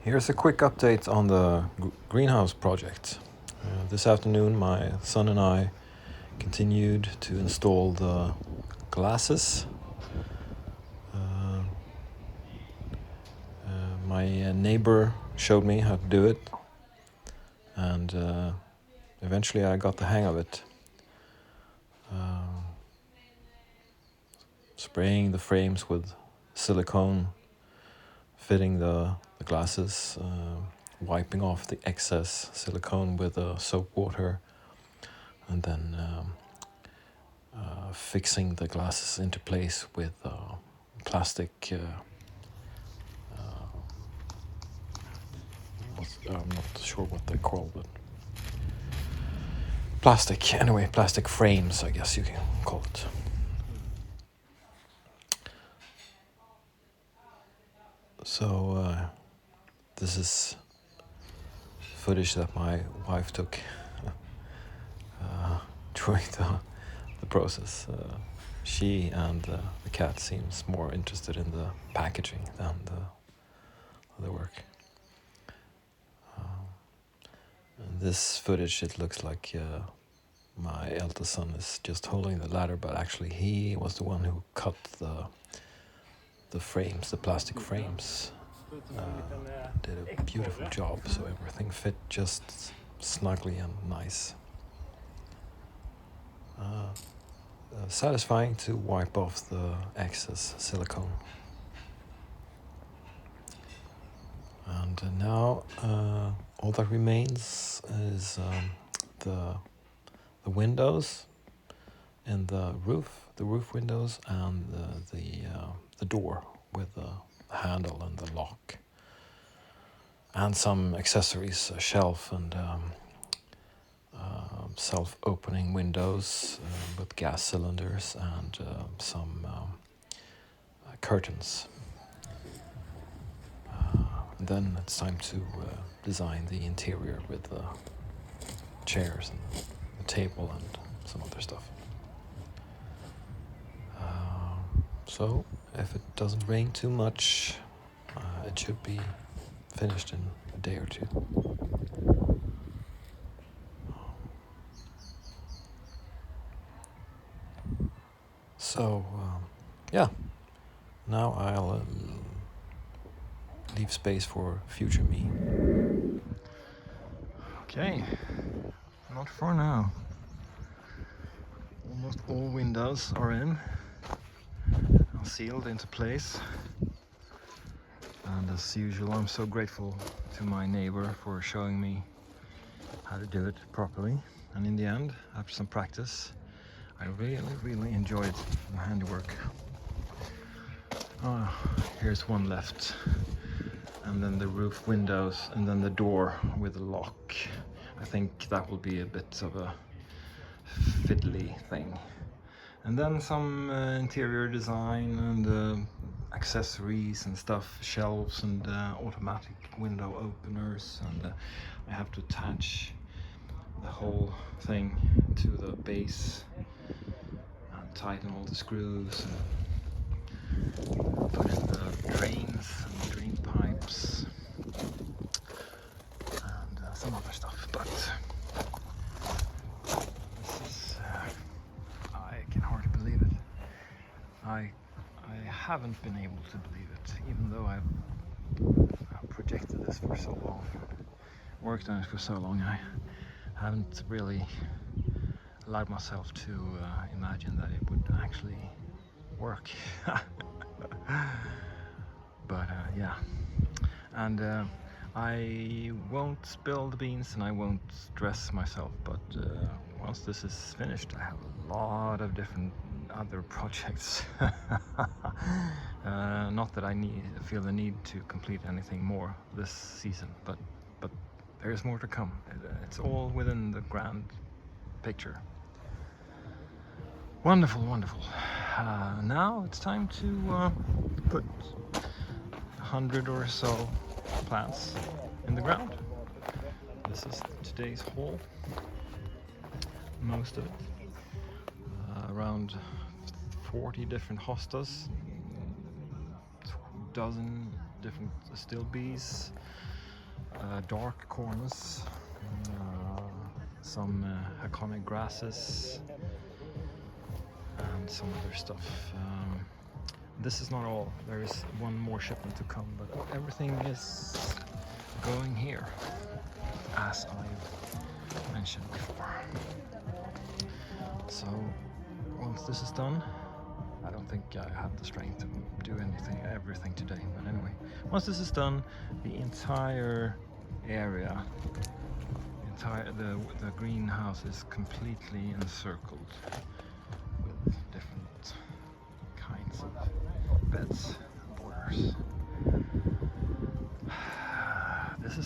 Here's a quick update on the greenhouse project. This afternoon my son and I continued to install the glasses. My neighbor showed me how to do it, and eventually I got the hang of it. Spraying the frames with silicone, fitting the glasses, wiping off the excess silicone with soap water, and then fixing the glasses into place with plastic. I'm not sure what they're called, but plastic frames, I guess you can call it. So this is footage that my wife took during the process. She and the cat seems more interested in the packaging than the work. In this footage, it looks like my eldest son is just holding the ladder, but actually he was the one who cut the frames, the plastic frames. Did a beautiful job, so everything fit just snugly and nice. Satisfying to wipe off the excess silicone. And now all that remains is the windows in the roof windows, and the door with the handle and the lock, and some accessories, a shelf and self-opening windows with gas cylinders, and some curtains. And then it's time to design the interior with the chairs and the table and some other stuff. So if it doesn't rain too much, it should be finished in a day or two. So yeah, now I'll leave space for future me. Okay, not for now. Almost all windows are in and sealed into place. And as usual, I'm so grateful to my neighbor for showing me how to do it properly. And in the end, after some practice, I really enjoyed the handiwork. Here's one left. And then the roof windows, and then the door with the lock. I think that will be a bit of a fiddly thing. And then some interior design and accessories and stuff, shelves and automatic window openers, and I have to attach the whole thing to the base and tighten all the screws and put in the drains and drain pipes and some other stuff. But this is I can hardly believe it. I haven't been able to believe it, even though I've projected this for so long, worked on it for so long. I haven't really allowed myself to imagine that it would actually work. But yeah, and I won't spill the beans and I won't stress myself, but once this is finished, I have a lot of different other projects. Not that I feel the need to complete anything more this season, but there's more to come. It's all within the grand picture. Wonderful, wonderful. Now it's time to put 100 or so plants in the ground. This is today's haul, most of it. Around 40 different hostas, 12 different stilbes, dark corners, some iconic grasses, and some other stuff. This is not all. There is one more shipment to come, but everything is going here, as I mentioned before. So once this is done, I don't think I have the strength to do everything today, but anyway, once this is done, the entire area, the greenhouse is completely encircled with different kinds of beds and borders. This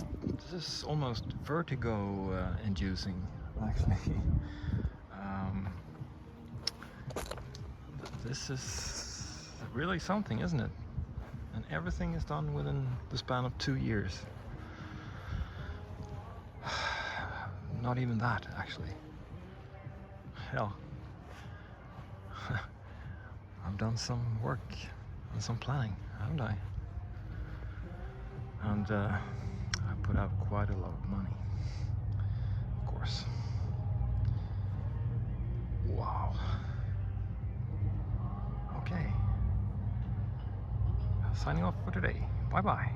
is almost vertigo inducing, actually. This is really something, isn't it? And everything is done within the span of 2 years. Not even that, actually. Hell, I've done some work and some planning, haven't I? And I put out quite a lot of money, of course. Wow. Okay. Signing off for today. Bye bye.